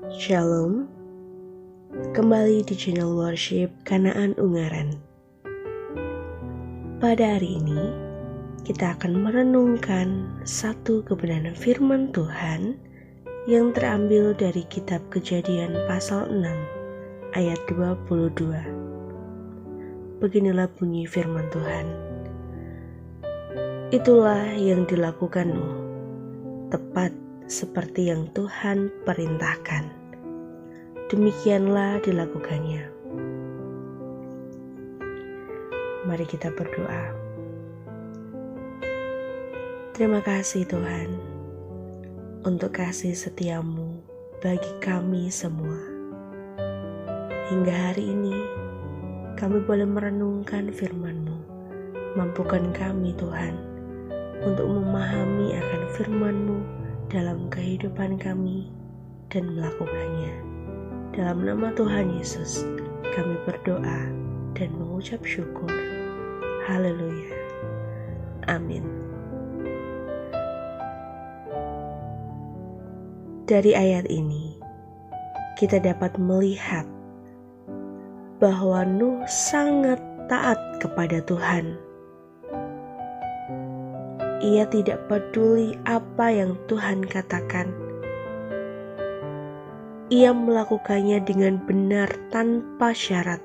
Shalom, kembali di channel worship Kanaan Ungaran. Pada hari ini, kita akan merenungkan satu kebenaran firman Tuhan yang terambil dari kitab Kejadian pasal 6 ayat 22. Beginilah bunyi firman Tuhan. Itulah yang dilakukan Nuh, tepat seperti yang Tuhan perintahkan. Demikianlah dilakukannya. Mari kita berdoa. Terima kasih Tuhan untuk kasih setiamu bagi kami semua. Hingga hari ini kami boleh merenungkan firman-Mu. Mampukan kami Tuhan untuk memahami akan firman-Mu dalam kehidupan kami dan melakukannya. Dalam nama Tuhan Yesus, kami berdoa dan mengucap syukur. Haleluya. Amin. Dari ayat ini, kita dapat melihat bahwa Nuh sangat taat kepada Tuhan. Ia tidak peduli apa yang Tuhan katakan. Ia melakukannya dengan benar tanpa syarat.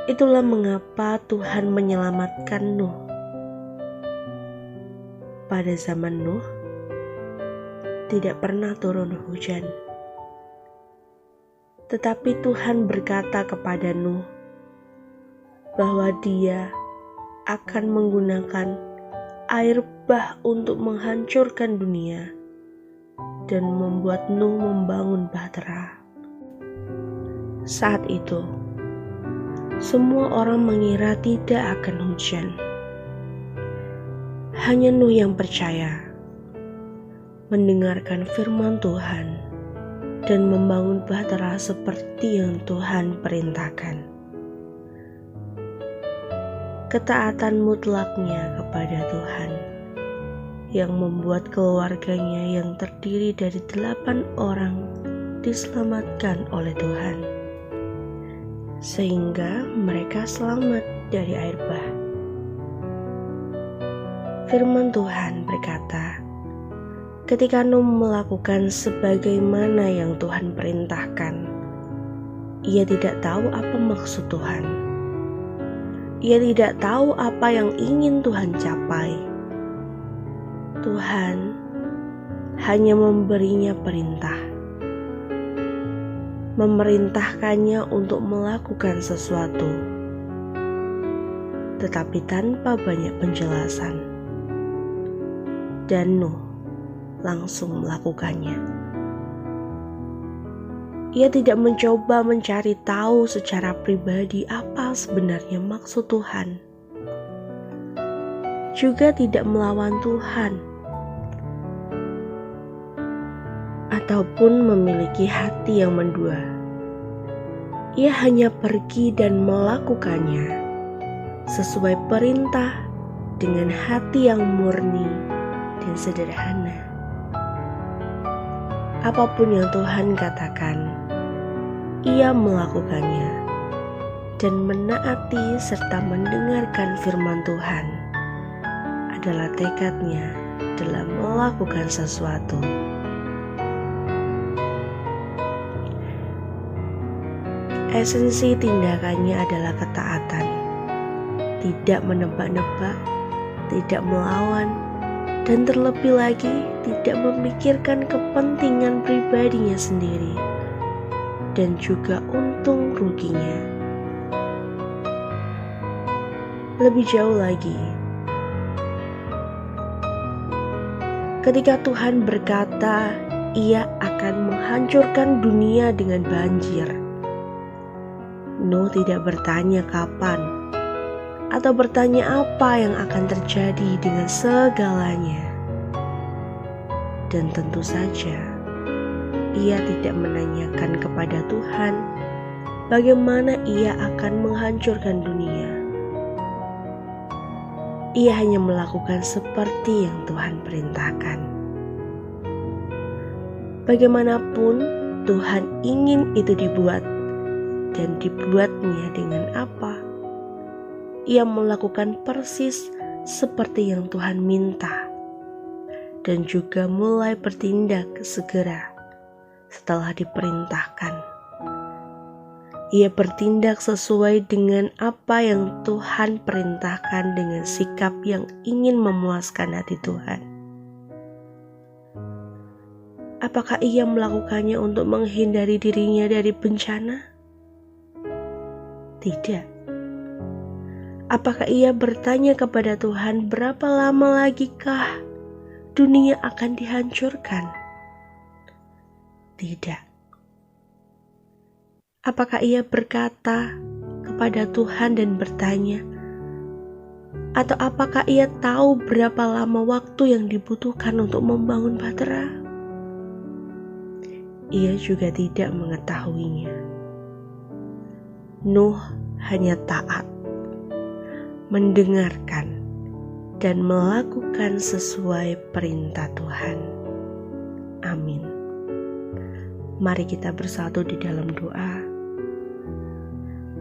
Itulah mengapa Tuhan menyelamatkan Nuh. Pada zaman Nuh, tidak pernah turun hujan. Tetapi Tuhan berkata kepada Nuh bahwa Dia akan menggunakan air bah untuk menghancurkan dunia dan membuat Nuh membangun bahtera. Saat itu, semua orang mengira tidak akan hujan. Hanya Nuh yang percaya, mendengarkan firman Tuhan, dan membangun bahtera seperti yang Tuhan perintahkan. Ketaatan mutlaknya kepada Tuhan yang membuat keluarganya yang terdiri dari 8 orang diselamatkan oleh Tuhan, sehingga mereka selamat dari air bah. Firman Tuhan berkata, ketika Nuh melakukan sebagaimana yang Tuhan perintahkan, ia tidak tahu apa maksud Tuhan. Ia tidak tahu apa yang ingin Tuhan capai. Tuhan hanya memberinya perintah, memerintahkannya untuk melakukan sesuatu, tetapi tanpa banyak penjelasan. Dan Nuh langsung melakukannya. Ia tidak mencoba mencari tahu secara pribadi apa sebenarnya maksud Tuhan. Juga tidak melawan Tuhan, ataupun memiliki hati yang mendua. Ia hanya pergi dan melakukannya sesuai perintah dengan hati yang murni dan sederhana. Apapun yang Tuhan katakan, ia melakukannya dan menaati serta mendengarkan firman Tuhan adalah tekadnya dalam melakukan sesuatu. Esensi tindakannya adalah ketaatan, tidak menebak-nebak, tidak melawan, dan terlebih lagi tidak memikirkan kepentingan pribadinya sendiri dan juga untung ruginya. Lebih jauh lagi, ketika Tuhan berkata Ia akan menghancurkan dunia dengan banjir, Nuh tidak bertanya kapan atau bertanya apa yang akan terjadi dengan segalanya. Dan tentu saja, ia tidak menanyakan kepada Tuhan bagaimana ia akan menghancurkan dunia. Ia hanya melakukan seperti yang Tuhan perintahkan. Bagaimanapun Tuhan ingin itu dibuat, dan dibuatnya dengan apa? Ia melakukan persis seperti yang Tuhan minta, dan juga mulai bertindak segera setelah diperintahkan. Ia bertindak sesuai dengan apa yang Tuhan perintahkan dengan sikap yang ingin memuaskan hati Tuhan. Apakah ia melakukannya untuk menghindari dirinya dari bencana? Tidak. Apakah ia bertanya kepada Tuhan, berapa lama lagikah dunia akan dihancurkan? Tidak. Apakah ia berkata kepada Tuhan dan bertanya, atau apakah ia tahu berapa lama waktu yang dibutuhkan untuk membangun bahtera? Ia juga tidak mengetahuinya. Nuh hanya taat, mendengarkan, dan melakukan sesuai perintah Tuhan. Amin. Mari kita bersatu di dalam doa.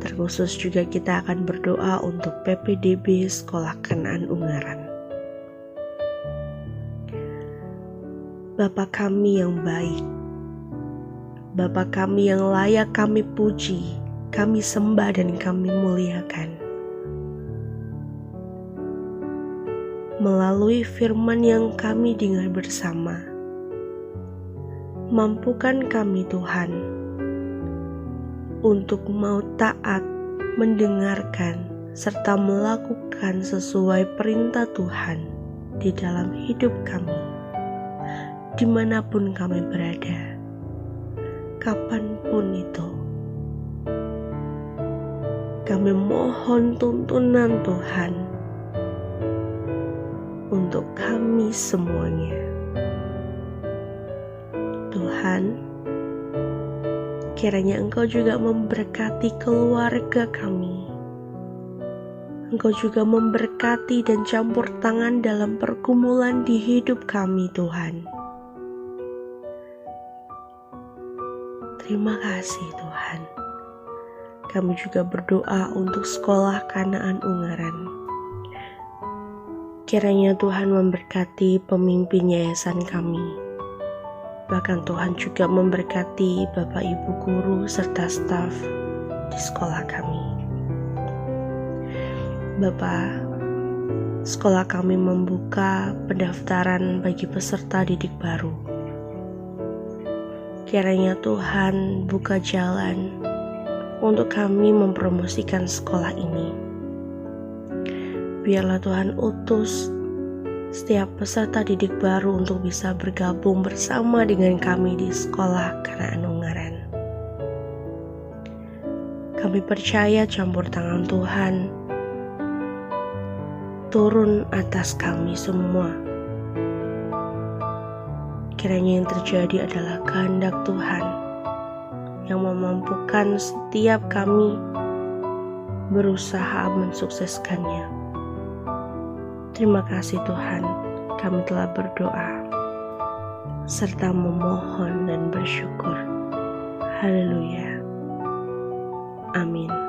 Terkhusus juga kita akan berdoa untuk PPDB Sekolah Kanaan Ungaran. Bapa kami yang baik, Bapa kami yang layak kami puji, kami sembah dan kami muliakan. Melalui firman yang kami dengar bersama, mampukan kami Tuhan untuk mau taat, mendengarkan, serta melakukan sesuai perintah Tuhan di dalam hidup kami, dimanapun kami berada, kapanpun itu. Kami mohon tuntunan Tuhan untuk kami semuanya. Tuhan, kiranya Engkau juga memberkati keluarga kami. Engkau juga memberkati dan campur tangan dalam pergumulan di hidup kami, Tuhan. Terima kasih, Tuhan. Kami juga berdoa untuk Sekolah Kanaan Ungaran. Kiranya Tuhan memberkati pemimpin yayasan kami. Bahkan Tuhan juga memberkati Bapak Ibu guru serta staf di sekolah kami. Bapak, sekolah kami membuka pendaftaran bagi peserta didik baru. Kiranya Tuhan buka jalan untuk kami mempromosikan sekolah ini. Biarlah Tuhan utus setiap peserta didik baru untuk bisa bergabung bersama dengan kami di Sekolah Kanaan Ungaran. Kami percaya campur tangan Tuhan turun atas kami semua. Kiranya yang terjadi adalah kehendak Tuhan yang memampukan setiap kami berusaha mensukseskannya. Terima kasih Tuhan, kami telah berdoa serta memohon dan bersyukur. Haleluya. Amin.